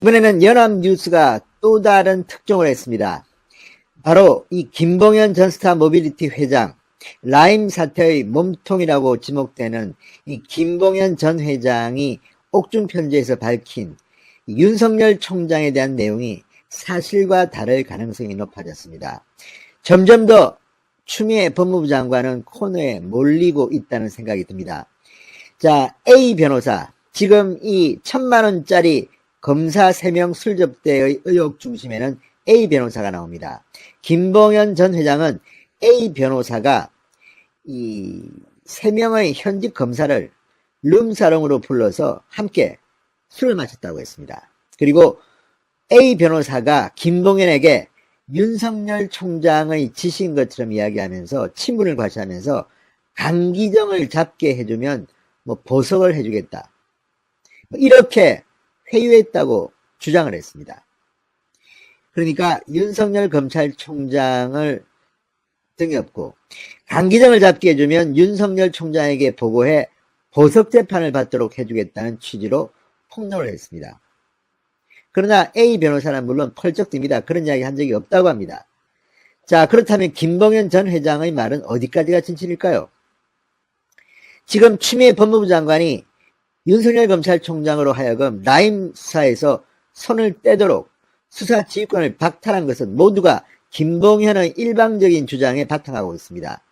이번에는 연합뉴스가 또 다른 특종을 했습니다. 바로 이 김봉현 전 스타 모빌리티 회장, 라임 사태의 몸통이라고 지목되는 이 김봉현 전 회장이 옥중 편지에서 밝힌 윤석열 총장에 대한 내용이 사실과 다를 가능성이 높아졌습니다. 점점 더 추미애 법무부 장관은 코너에 몰리고 있다는 생각이 듭니다. 자, A 변호사, 지금 이 1,000만원짜리 검사 3명 술접대의 의혹 중심에는 A 변호사가 나옵니다. 김봉현 전 회장은 A 변호사가 이 3명의 현직 검사를 룸사롱으로 불러서 함께 술을 마셨다고 했습니다. 그리고 A 변호사가 김봉현에게 윤석열 총장의 지시인 것처럼 이야기하면서 친분을 과시하면서 강기정을 잡게 해주면 보석을 해주겠다, 이렇게 회유했다고 주장을 했습니다. 그러니까 윤석열 검찰총장을 등에 업고 강기정을 잡게 해주면 윤석열 총장에게 보고해 보석 재판을 받도록 해주겠다는 취지로 폭로를 했습니다. 그러나 A 변호사는 물론 펄쩍 듭니다. 그런 이야기 한 적이 없다고 합니다. 자, 그렇다면 김봉현 전 회장의 말은 어디까지가 진실일까요? 지금 추미애 법무부 장관이 윤석열 검찰총장으로 하여금 라임 수사에서 손을 떼도록 수사 지휘권을 박탈한 것은 모두가 김봉현의 일방적인 주장에 바탕하고 있습니다.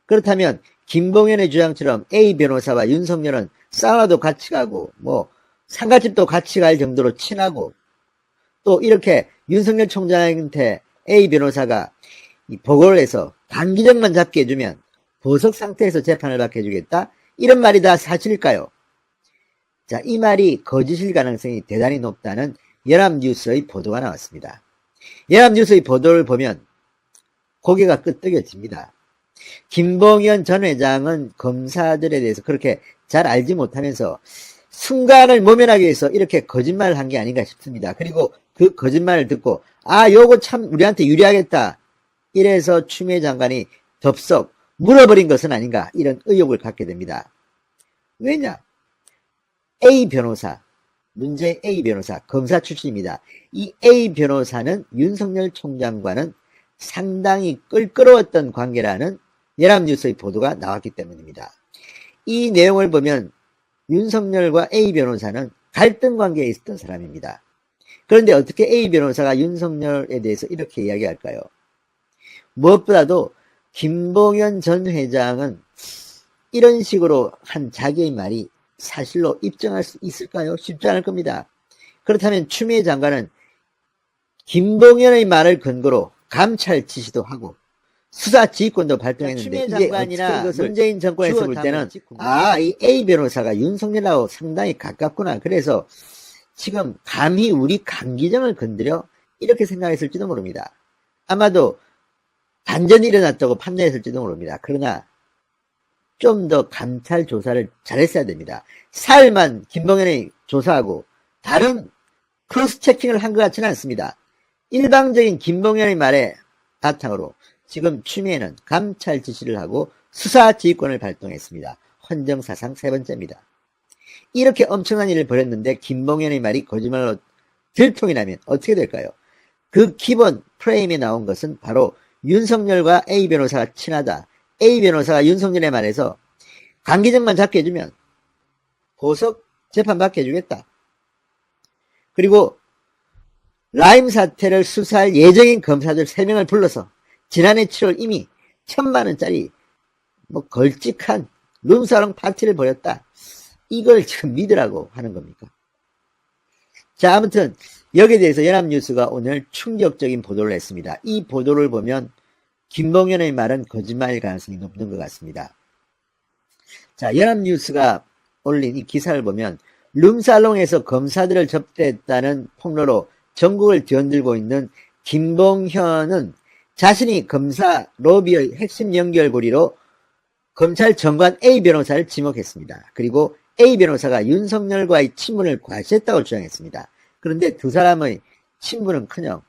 그렇다면 김봉현의 주장처럼 A 변호사와 윤석열은 사우나도 같이 가고 상가집도 같이 갈 정도로 친하고, 또 이렇게 윤석열 총장한테 A 변호사가 보고를 해서 강기정만 잡게 해주면 보석 상태에서 재판을 받게 해주겠다, 이런 말이 다 사실일까요? 자, 이 말이 거짓일 가능성이 대단히 높다는 연합뉴스의 보도가 나왔습니다. 연합뉴스의 보도를 보면 고개가 끄덕여집니다. 김봉현 전 회장은 검사들에 대해서 그렇게 잘 알지 못하면서 순간을 모면하기 위해서 이렇게 거짓말을 한 게 아닌가 싶습니다. 그리고 그 거짓말을 듣고 요거 참 우리한테 유리하겠다, 이래서 추미애 장관이 덥석 물어버린 것은 아닌가, 이런 의혹을 갖게 됩니다. 왜냐? A 변호사, 문제의 A 변호사, 검사 출신입니다. 이 A 변호사는 윤석열 총장과는 상당히 껄끄러웠던 관계라는 연합뉴스의 보도가 나왔기 때문입니다. 이 내용을 보면 윤석열과 A 변호사는 갈등 관계에 있었던 사람입니다. 그런데 어떻게 A 변호사가 윤석열에 대해서 이렇게 이야기할까요? 무엇보다도 김봉현 전 회장은 이런 식으로 한 자기의 말이 사실로 입증할 수 있을까요? 쉽지 않을 겁니다. 그렇다면 추미애 장관은 김봉현의 말을 근거로 감찰 지시도 하고 수사 지휘권도 발동했는데, 이게 장관이나 문재인 정권에서 볼 때는 이 A 변호사가 윤석열하고 상당히 가깝구나, 그래서 지금 감히 우리 강기정을 건드려, 이렇게 생각했을지도 모릅니다. 아마도 반전이 일어났다고 판단했을지도 모릅니다. 그러나 좀 더 감찰 조사를 잘했어야 됩니다. 사흘만 김봉현이 조사하고 다른 크로스 체킹을 한 것 같지는 않습니다. 일방적인 김봉현의 말에 바탕으로 지금 추미애는 감찰 지시를 하고 수사 지휘권을 발동했습니다. 헌정사상 3번째입니다. 이렇게 엄청난 일을 벌였는데 김봉현의 말이 거짓말로 들통이 나면 어떻게 될까요? 그 기본 프레임에 나온 것은 바로 윤석열과 A 변호사가 친하다, A 변호사가 윤석열의 말에서 강기정만 잡게 해주면 보석 재판 받게 해주겠다, 그리고 라임 사태를 수사할 예정인 검사들 3명을 불러서 지난해 7월 이미 1,000만원짜리 걸찍한 룸사롱 파티를 벌였다, 이걸 지금 믿으라고 하는 겁니까? 자, 아무튼 여기에 대해서 연합뉴스가 오늘 충격적인 보도를 했습니다. 이 보도를 보면 김봉현의 말은 거짓말일 가능성이 높은 것 같습니다. 자, 연합뉴스가 올린 이 기사를 보면 룸살롱에서 검사들을 접대했다는 폭로로 전국을 뒤흔들고 있는 김봉현은 자신이 검사 로비의 핵심 연결고리로 검찰 정관 A 변호사를 지목했습니다. 그리고 A 변호사가 윤석열과의 친분을 과시했다고 주장했습니다. 그런데 두 사람의 친분은커녕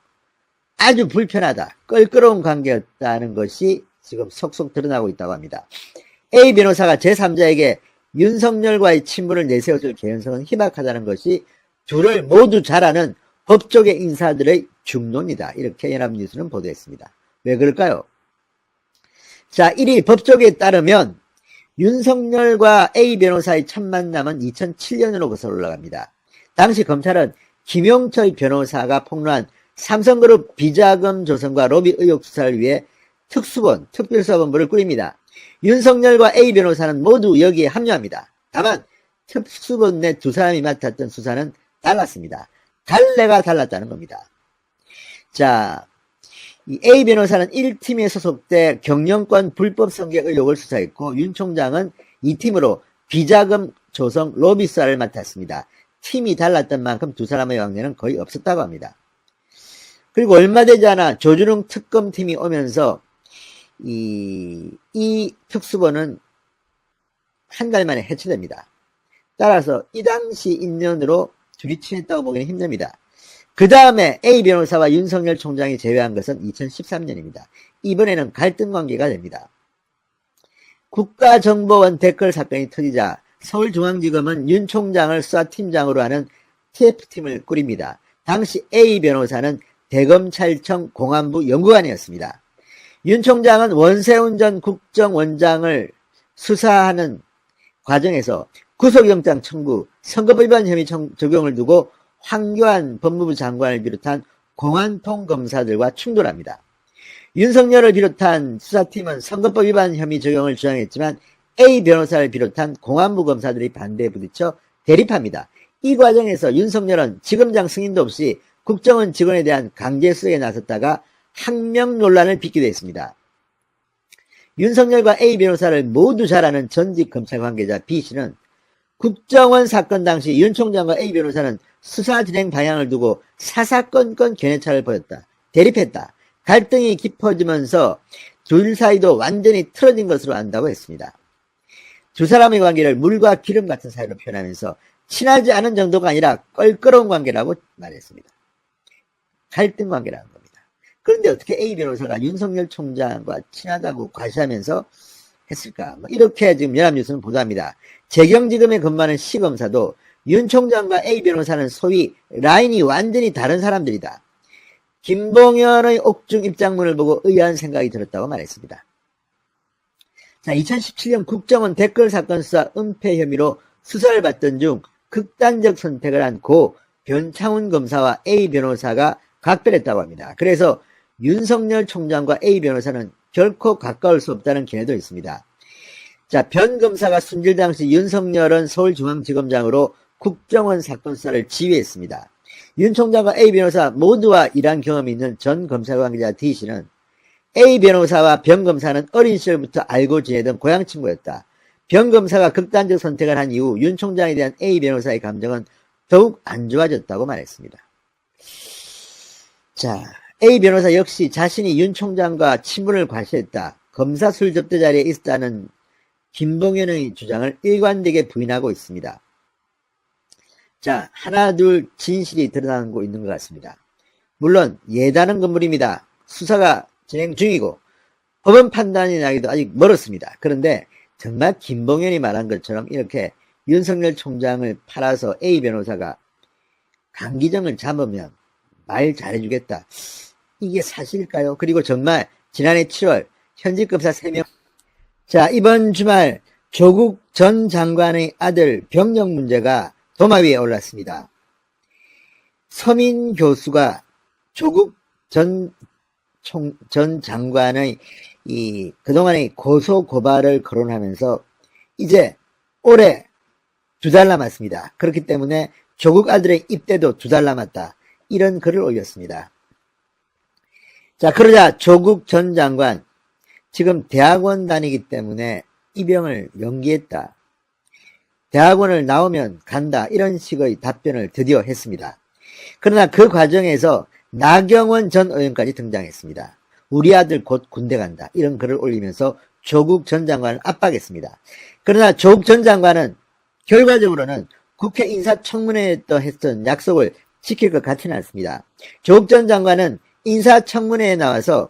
아주 불편하다, 껄끄러운 관계였다는 것이 지금 속속 드러나고 있다고 합니다. A 변호사가 제3자에게 윤석열과의 친분을 내세워줄 개연성은 희박하다는 것이 둘을 모두 잘 아는 법조계 인사들의 중론이다. 이렇게 연합뉴스는 보도했습니다. 왜 그럴까요? 자, 1위 법조계에 따르면 윤석열과 A 변호사의 첫 만남은 2007년으로 거슬러 올라갑니다. 당시 검찰은 김용철 변호사가 폭로한 삼성그룹 비자금 조성과 로비 의혹 수사를 위해 특수본, 특별수사본부를 꾸립니다. 윤석열과 A 변호사는 모두 여기에 합류합니다. 다만 특수본 내 두 사람이 맡았던 수사는 달랐습니다. 갈래가 달랐다는 겁니다. 자, 이 A 변호사는 1팀에 소속돼 경영권 불법 성격 의혹을 수사했고 윤 총장은 2팀으로 비자금 조성 로비 수사를 맡았습니다. 팀이 달랐던 만큼 두 사람의 관계는 거의 없었다고 합니다. 그리고 얼마 되지 않아 조준웅 특검팀이 오면서 이 특수본은 한 달 만에 해체됩니다. 따라서 이 당시 인연으로 둘이 친했다고 보기는 힘듭니다. 그 다음에 A 변호사와 윤석열 총장이 제외한 것은 2013년입니다. 이번에는 갈등 관계가 됩니다. 국가정보원 댓글 사건이 터지자 서울중앙지검은 윤 총장을 수사팀장으로 하는 TF팀을 꾸립니다. 당시 A 변호사는 대검찰청 공안부 연구관이었습니다. 윤 총장은 원세훈 전 국정원장을 수사하는 과정에서 구속영장 청구, 선거법 위반 혐의 적용을 두고 황교안 법무부 장관을 비롯한 공안통 검사들과 충돌합니다. 윤석열을 비롯한 수사팀은 선거법 위반 혐의 적용을 주장했지만 A 변호사를 비롯한 공안부 검사들이 반대에 부딪혀 대립합니다. 이 과정에서 윤석열은 지검장 승인도 없이 국정원 직원에 대한 강제 수색에 나섰다가 항명 논란을 빚기도 했습니다. 윤석열과 A 변호사를 모두 잘 아는 전직 검찰 관계자 B씨는 국정원 사건 당시 윤 총장과 A 변호사는 수사 진행 방향을 두고 사사건건 견해차를 보였다. 대립했다. 갈등이 깊어지면서 둘 사이도 완전히 틀어진 것으로 안다고 했습니다. 두 사람의 관계를 물과 기름 같은 사이로 표현하면서 친하지 않은 정도가 아니라 껄끄러운 관계라고 말했습니다. 갈등 관계라는 겁니다. 그런데 어떻게 A 변호사가 윤석열 총장과 친하다고 과시하면서 했을까? 이렇게 지금 연합뉴스는 보도합니다. 재경지검에 근무하는 시검사도 윤 총장과 A 변호사는 소위 라인이 완전히 다른 사람들이다. 김봉현의 옥중 입장문을 보고 의아한 생각이 들었다고 말했습니다. 자, 2017년 국정원 댓글 사건 수사 은폐 혐의로 수사를 받던 중 극단적 선택을 한 고 변창훈 검사와 A 변호사가 각별했다고 합니다. 그래서 윤석열 총장과 A 변호사는 결코 가까울 수 없다는 견해도 있습니다. 자, 변 검사가 순질 당시 윤석열은 서울중앙지검장으로 국정원 사건 수사를 지휘했습니다. 윤 총장과 A 변호사 모두와 일한 경험이 있는 전 검찰 관계자 D씨는 A 변호사와 변 검사는 어린 시절부터 알고 지내던 고향 친구였다. 변 검사가 극단적 선택을 한 이후 윤 총장에 대한 A 변호사의 감정은 더욱 안 좋아졌다고 말했습니다. 자, A 변호사 역시 자신이 윤 총장과 친분을 과시했다. 검사 술 접대 자리에 있었다는 김봉현의 주장을 일관되게 부인하고 있습니다. 자, 하나 둘 진실이 드러나고 있는 것 같습니다. 물론 예단은 건물입니다. 수사가 진행 중이고 법원 판단이 나기도 아직 멀었습니다. 그런데 정말 김봉현이 말한 것처럼 이렇게 윤석열 총장을 팔아서 A 변호사가 강기정을 잡으면 말 잘해주겠다. 이게 사실일까요? 그리고 정말 지난해 7월 현직 검사 3명. 자, 이번 주말 조국 전 장관의 아들 병역 문제가 도마 위에 올랐습니다. 서민 교수가 조국 전 장관의 그동안의 고소 고발을 거론하면서 이제 올해 2달 남았습니다. 그렇기 때문에 조국 아들의 입대도 2달 남았다. 이런 글을 올렸습니다. 자, 그러자 조국 전 장관 지금 대학원 다니기 때문에 입영을 연기했다. 대학원을 나오면 간다. 이런 식의 답변을 드디어 했습니다. 그러나 그 과정에서 나경원 전 의원까지 등장했습니다. 우리 아들 곧 군대 간다. 이런 글을 올리면서 조국 전 장관을 압박했습니다. 그러나 조국 전 장관은 결과적으로는 국회 인사청문회에 했던 약속을 지킬 것 같지는 않습니다. 조국 전 장관은 인사청문회에 나와서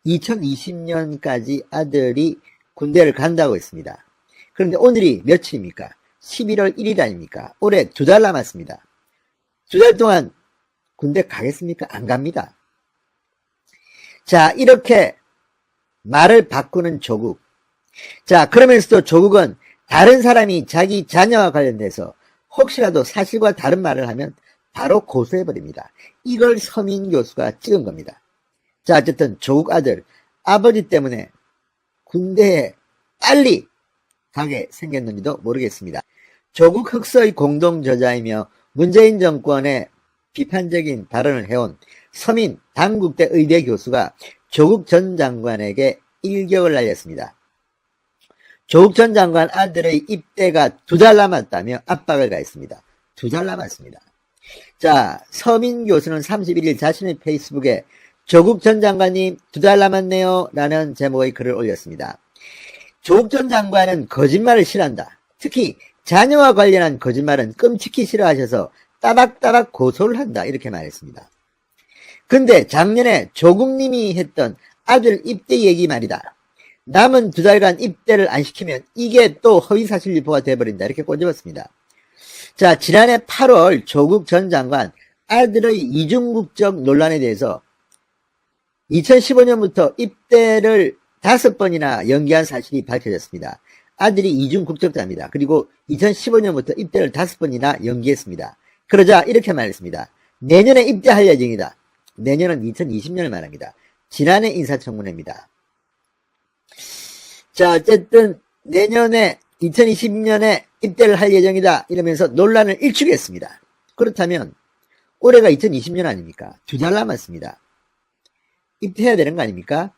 2020년까지 아들이 군대를 간다고 했습니다. 그런데 오늘이 며칠입니까? 11월 1일 아닙니까? 올해 2달 남았습니다. 2달 동안 군대 가겠습니까? 안 갑니다. 자, 이렇게 말을 바꾸는 조국. 자, 그러면서도 조국은 다른 사람이 자기 자녀와 관련돼서 혹시라도 사실과 다른 말을 하면 바로 고소해버립니다. 이걸 서민 교수가 찍은 겁니다. 자, 어쨌든 조국 아들, 아버지 때문에 군대에 빨리 가게 생겼는지도 모르겠습니다. 조국 흑서의 공동저자이며 문재인 정권의 비판적인 발언을 해온 서민 당국대 의대 교수가 조국 전 장관에게 일격을 날렸습니다. 조국 전 장관 아들의 입대가 2달 남았다며 압박을 가했습니다. 2달 남았습니다. 자, 서민 교수는 31일 자신의 페이스북에 조국 전 장관님 2달 남았네요 라는 제목의 글을 올렸습니다. 조국 전 장관은 거짓말을 싫어한다. 특히 자녀와 관련한 거짓말은 끔찍히 싫어하셔서 따박따박 고소를 한다 이렇게 말했습니다. 근데 작년에 조국님이 했던 아들 입대 얘기 말이다. 남은 2달간 입대를 안 시키면 이게 또 허위사실 유포가 돼버린다 이렇게 꼬집었습니다. 자, 지난해 8월 조국 전 장관 아들의 이중국적 논란에 대해서 2015년부터 입대를 5번이나 연기한 사실이 밝혀졌습니다. 아들이 이중국적자입니다. 그리고 2015년부터 입대를 5번이나 연기했습니다. 그러자 이렇게 말했습니다. 내년에 입대할 예정이다. 내년은 2020년을 말합니다. 지난해 인사청문회입니다. 자, 어쨌든 내년에 2020년에 입대를 할 예정이다 이러면서 논란을 일축했습니다. 그렇다면 올해가 2020년 아닙니까? 2달 남았습니다. 입대해야 되는 거 아닙니까?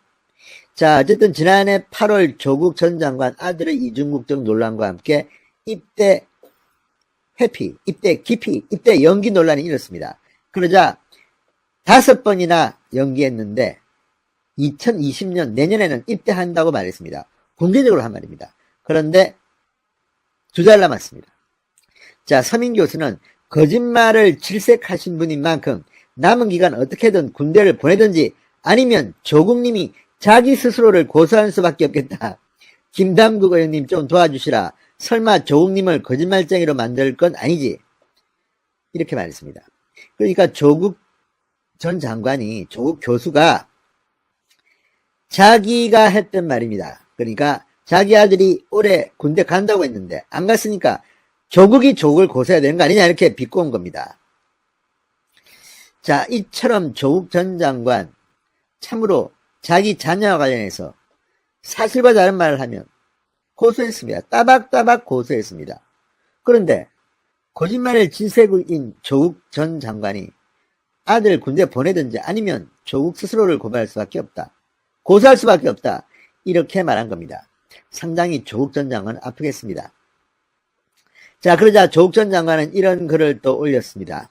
자, 어쨌든 지난해 8월 조국 전 장관 아들의 이중국적 논란과 함께 입대 회피, 입대 기피, 입대 연기 논란이 일었습니다. 그러자 5번이나 연기했는데 2020년 내년에는 입대한다고 말했습니다. 공개적으로 한 말입니다. 그런데 2달 남았습니다. 자, 서민 교수는 거짓말을 질색하신 분인 만큼 남은 기간 어떻게든 군대를 보내든지 아니면 조국님이 자기 스스로를 고소할 수밖에 없겠다. 김담국 의원님 좀 도와주시라. 설마 조국님을 거짓말쟁이로 만들 건 아니지? 이렇게 말했습니다. 그러니까 조국 전 장관이, 조국 교수가 자기가 했던 말입니다. 그러니까 자기 아들이 올해 군대 간다고 했는데 안 갔으니까 조국이 조국을 고소해야 되는 거 아니냐 이렇게 비꼬은 겁니다. 자, 이처럼 조국 전 장관 참으로 자기 자녀와 관련해서 사실과 다른 말을 하면 고소했습니다. 따박따박 고소했습니다. 그런데 거짓말을 질색인 조국 전 장관이 아들 군대 보내든지 아니면 조국 스스로를 고발할 수밖에 없다. 고소할 수밖에 없다. 이렇게 말한 겁니다. 상당히 조국 전 장관은 아프겠습니다. 자, 그러자 조국 전 장관은 이런 글을 또 올렸습니다.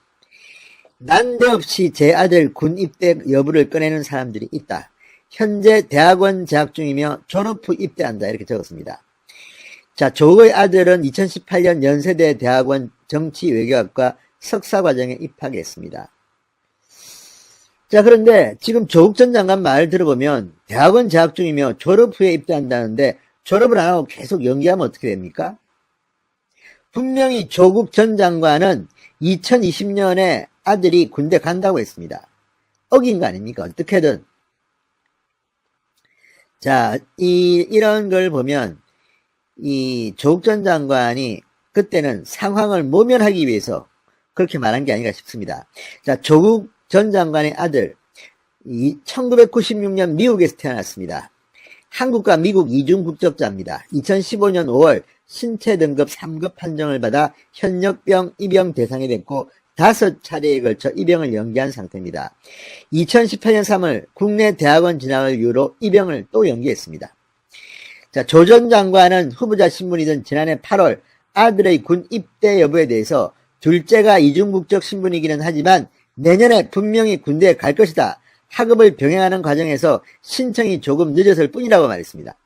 난데없이 제 아들 군 입대 여부를 꺼내는 사람들이 있다. 현재 대학원 재학 중이며 졸업 후 입대한다. 이렇게 적었습니다. 자, 조국의 아들은 2018년 연세대 대학원 정치외교학과 석사과정에 입학했습니다. 자, 그런데 지금 조국 전 장관 말 들어보면 대학원 재학 중이며 졸업 후에 입대한다는데 졸업을 안 하고 계속 연기하면 어떻게 됩니까? 분명히 조국 전 장관은 2020년에 아들이 군대 간다고 했습니다. 어긴 거 아닙니까? 어떻게든. 자, 이런 걸 보면 이 조국 전 장관이 그때는 상황을 모면하기 위해서 그렇게 말한 게 아닌가 싶습니다. 자, 조국 전 장관의 아들, 1996년 미국에서 태어났습니다. 한국과 미국 이중 국적자입니다. 2015년 5월 신체 등급 3급 판정을 받아 현역병 입영 대상이 됐고 5차례에 걸쳐 입영을 연기한 상태입니다. 2018년 3월 국내 대학원 진학을 이유로 입영을 또 연기했습니다. 자, 조 전 장관은 후보자 신분이던 지난해 8월 아들의 군 입대 여부에 대해서 둘째가 이중국적 신분이기는 하지만 내년에 분명히 군대에 갈 것이다. 학업을 병행하는 과정에서 신청이 조금 늦었을 뿐이라고 말했습니다.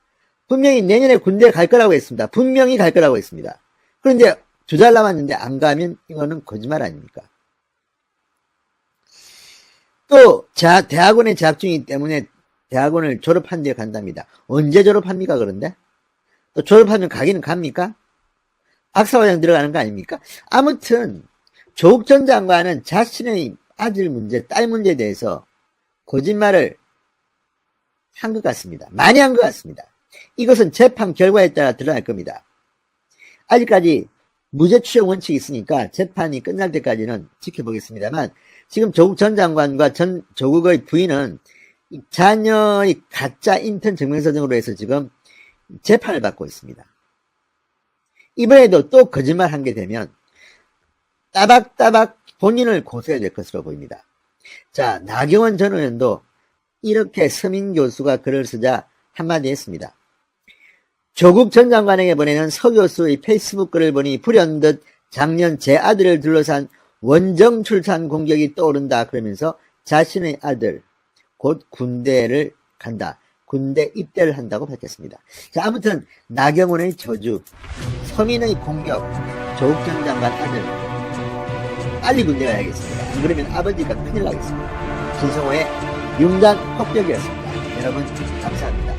분명히 내년에 군대에 갈 거라고 했습니다. 분명히 갈 거라고 했습니다. 그런데 2달 남았는데 안 가면 이거는 거짓말 아닙니까? 또 대학원에 재학 중이기 때문에 대학원을 졸업한 뒤에 간답니다. 언제 졸업합니까? 그런데 또 졸업하면 가기는 갑니까? 박사과정 들어가는 거 아닙니까? 아무튼 조국 전 장관은 자신의 아들 문제, 딸 문제에 대해서 거짓말을 한 것 같습니다. 많이 한 것 같습니다. 이것은 재판 결과에 따라 드러날 겁니다. 아직까지 무죄 추정 원칙이 있으니까 재판이 끝날 때까지는 지켜보겠습니다만, 지금 조국 전 장관과 조국의 부인은 자녀의 가짜 인턴 증명서 등으로 해서 지금 재판을 받고 있습니다. 이번에도 또 거짓말 한 게 되면 따박따박 본인을 고소해야 될 것으로 보입니다. 자, 나경원 전 의원도 이렇게 서민 교수가 글을 쓰자 한마디 했습니다. 조국 전 장관에게 보내는 서 교수의 페이스북 글을 보니 불현듯 작년 제 아들을 둘러싼 원정 출산 공격이 떠오른다. 그러면서 자신의 아들 곧 군대를 간다. 군대 입대를 한다고 밝혔습니다. 자, 아무튼 나경원의 저주, 서민의 공격, 조국 전 장관 아들 빨리 군대 가야겠습니다. 안 그러면 아버지가 큰일 나겠습니다. 진성호의 융단 폭격이었습니다. 여러분 감사합니다.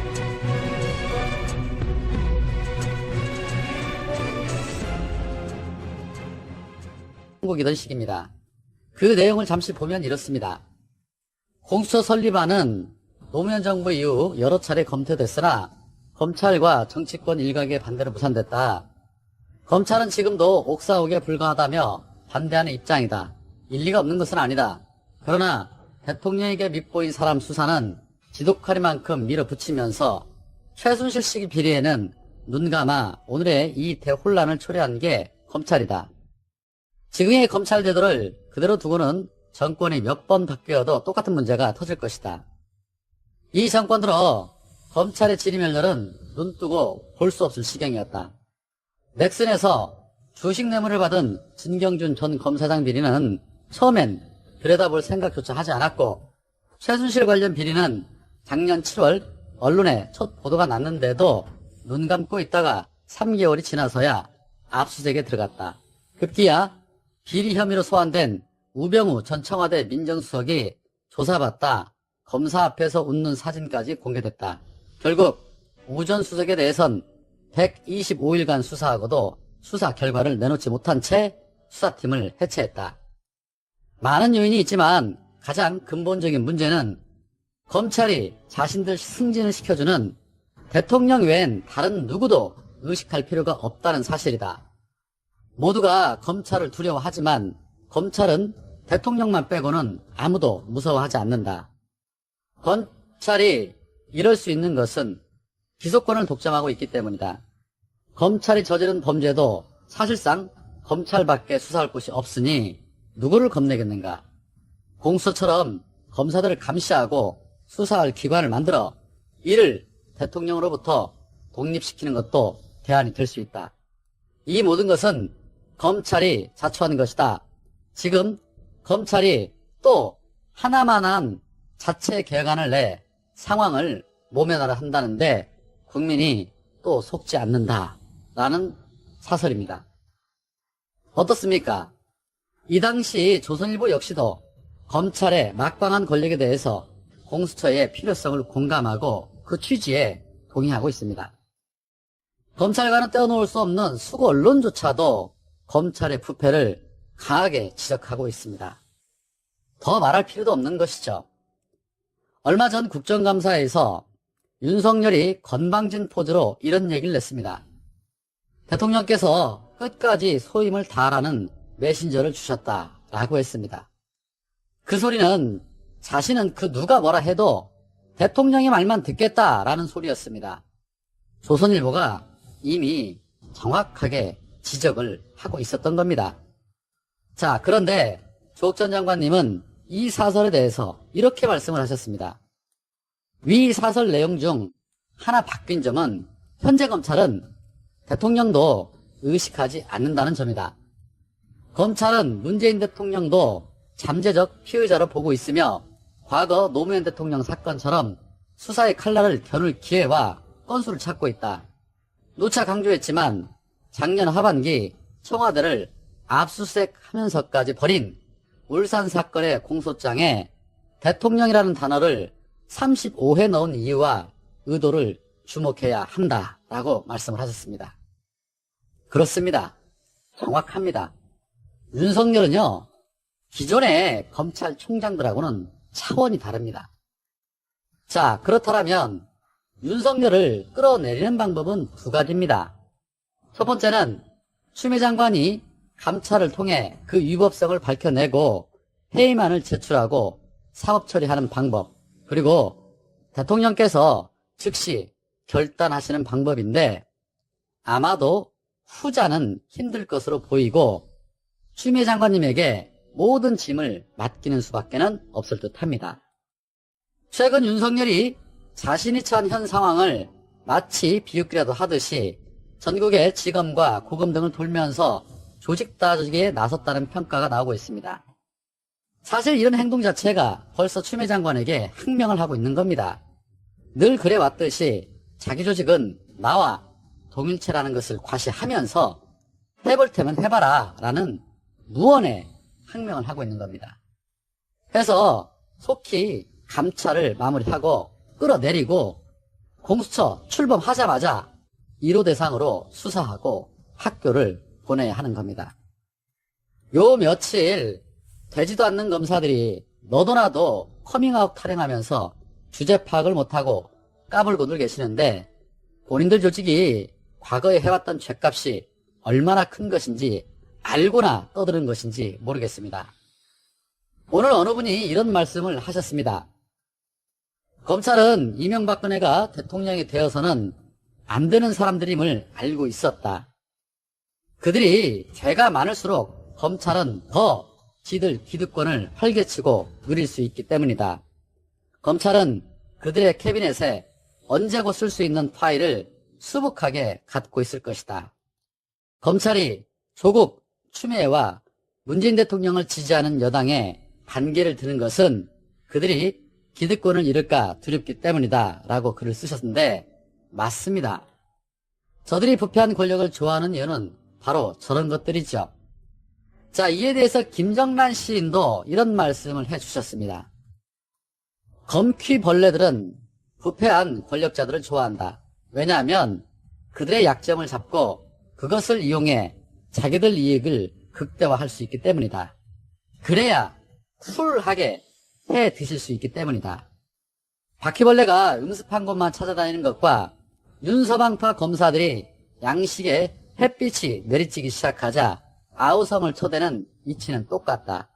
한국이던 시기입니다. 그 내용을 잠시 보면 이렇습니다. 공수처 설립안은 노무현 정부 이후 여러 차례 검토됐으나 검찰과 정치권 일각의 반대로 무산됐다. 검찰은 지금도 옥사옥에 불과하다며 반대하는 입장이다. 일리가 없는 것은 아니다. 그러나 대통령에게 밑보인 사람 수사는 지독하리만큼 밀어붙이면서 최순실 씨 비리에는 눈감아 오늘의 이 대혼란을 초래한 게 검찰이다. 지금의 검찰 제도를 그대로 두고는 정권이 몇 번 바뀌어도 똑같은 문제가 터질 것이다. 이 정권 들어 검찰의 지리멸렬은 눈뜨고 볼 수 없을 지경이었다. 넥슨에서 주식 뇌물을 받은 진경준 전 검사장 비리는 처음엔 들여다볼 생각조차 하지 않았고, 최순실 관련 비리는 작년 7월 언론에 첫 보도가 났는데도 눈 감고 있다가 3개월이 지나서야 압수수색에 들어갔다. 급기야 비리 혐의로 소환된 우병우 전 청와대 민정수석이 조사받다 검사 앞에서 웃는 사진까지 공개됐다. 결국 우 전 수석에 대해선 125일간 수사하고도 수사 결과를 내놓지 못한 채 수사팀을 해체했다. 많은 요인이 있지만 가장 근본적인 문제는 검찰이 자신들 승진을 시켜주는 대통령 외엔 다른 누구도 의식할 필요가 없다는 사실이다. 모두가 검찰을 두려워하지만 검찰은 대통령만 빼고는 아무도 무서워하지 않는다. 검찰이 이럴 수 있는 것은 기소권을 독점하고 있기 때문이다. 검찰이 저지른 범죄도 사실상 검찰밖에 수사할 곳이 없으니 누구를 겁내겠는가. 공수처럼 검사들을 감시하고 수사할 기관을 만들어 이를 대통령으로부터 독립시키는 것도 대안이 될 수 있다. 이 모든 것은 검찰이 자초하는 것이다. 지금 검찰이 또 하나만한 자체 개혁안을 내 상황을 모면하려 한다는데 국민이 또 속지 않는다라는 사설입니다. 어떻습니까? 이 당시 조선일보 역시도 검찰의 막강한 권력에 대해서 공수처의 필요성을 공감하고 그 취지에 동의하고 있습니다. 검찰과는 떼어놓을 수 없는 수구 언론조차도 검찰의 부패를 강하게 지적하고 있습니다. 더 말할 필요도 없는 것이죠. 얼마 전 국정감사에서 윤석열이 건방진 포즈로 이런 얘기를 냈습니다. 대통령께서 끝까지 소임을 다하라는 메신저를 주셨다라고 했습니다. 그 소리는 자신은 그 누가 뭐라 해도 대통령의 말만 듣겠다라는 소리였습니다. 조선일보가 이미 정확하게 지적을 하고 있었던 겁니다. 자, 그런데 조국 전 장관님은 이 사설에 대해서 이렇게 말씀을 하셨습니다. 위 사설 내용 중 하나 바뀐 점은 현재 검찰은 대통령도 의식하지 않는다는 점이다. 검찰은 문재인 대통령도 잠재적 피의자로 보고 있으며 과거 노무현 대통령 사건처럼 수사의 칼날을 겨눌 기회와 건수를 찾고 있다. 누차 강조했지만 작년 하반기 청와대를 압수수색하면서까지 벌인 울산 사건의 공소장에 대통령이라는 단어를 35회 넣은 이유와 의도를 주목해야 한다라고 말씀을 하셨습니다. 그렇습니다. 정확합니다. 윤석열은요, 기존의 검찰총장들하고는 차원이 다릅니다. 자, 그렇다면 윤석열을 끌어내리는 방법은 두 가지입니다. 첫 번째는 추미애 장관이 감찰을 통해 그 위법성을 밝혀내고 회의만을 제출하고 사법 처리하는 방법, 그리고 대통령께서 즉시 결단하시는 방법인데 아마도 후자는 힘들 것으로 보이고 추미애 장관님에게 모든 짐을 맡기는 수밖에는 없을 듯합니다. 최근 윤석열이 자신이 처한 현 상황을 마치 비웃기라도 하듯이 전국의 지검과 고검 등을 돌면서 조직 따지기에 나섰다는 평가가 나오고 있습니다. 사실 이런 행동 자체가 벌써 추미애 장관에게 항명을 하고 있는 겁니다. 늘 그래왔듯이 자기 조직은 나와 동일체라는 것을 과시하면서 해볼 테면 해봐라 라는 무언의 항명을 하고 있는 겁니다. 그래서 속히 감찰을 마무리하고 끌어내리고 공수처 출범하자마자 1호 대상으로 수사하고 학교를 보내야 하는 겁니다. 요 며칠 되지도 않는 검사들이 너도나도 커밍아웃 타령하면서 주제 파악을 못하고 까불고들 계시는데 본인들 조직이 과거에 해왔던 죗값이 얼마나 큰 것인지 알고나 떠드는 것인지 모르겠습니다. 오늘 어느 분이 이런 말씀을 하셨습니다. 검찰은 이명박근혜가 대통령이 되어서는 안 되는 사람들임을 알고 있었다. 그들이 죄가 많을수록 검찰은 더 지들 기득권을 활개치고 누릴 수 있기 때문이다. 검찰은 그들의 캐비넷에 언제고 쓸 수 있는 파일을 수북하게 갖고 있을 것이다. 검찰이 조국 추미애와 문재인 대통령을 지지하는 여당에 반기를 드는 것은 그들이 기득권을 잃을까 두렵기 때문이다 라고 글을 쓰셨는데 맞습니다. 저들이 부패한 권력을 좋아하는 이유는 바로 저런 것들이죠. 자, 이에 대해서 김정란 시인도 이런 말씀을 해주셨습니다. 검퀴벌레들은 부패한 권력자들을 좋아한다. 왜냐하면 그들의 약점을 잡고 그것을 이용해 자기들 이익을 극대화할 수 있기 때문이다. 그래야 쿨하게 해 드실 수 있기 때문이다. 바퀴벌레가 음습한 곳만 찾아다니는 것과 윤서방파 검사들이 양식에 햇빛이 내리쬐기 시작하자 아우성을 쳐대는 이치는 똑같다.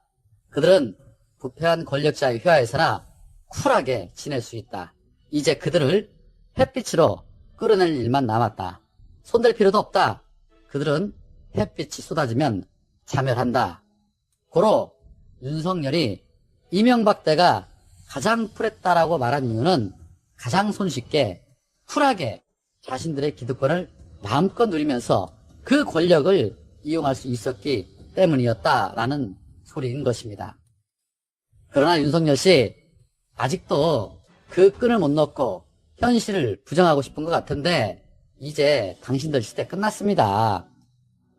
그들은 부패한 권력자의 휘하에서나 쿨하게 지낼 수 있다. 이제 그들을 햇빛으로 끌어낼 일만 남았다. 손댈 필요도 없다. 그들은 햇빛이 쏟아지면 자멸한다. 고로 윤석열이 이명박 때가 가장 쿨했다라고 말한 이유는 가장 손쉽게 쿨하게 자신들의 기득권을 마음껏 누리면서 그 권력을 이용할 수 있었기 때문이었다라는 소리인 것입니다. 그러나 윤석열 씨 아직도 그 끈을 못 놓고 현실을 부정하고 싶은 것 같은데 이제 당신들 시대 끝났습니다.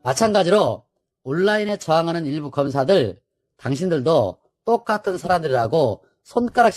마찬가지로 온라인에 저항하는 일부 검사들 당신들도 똑같은 사람들이라고 손가락질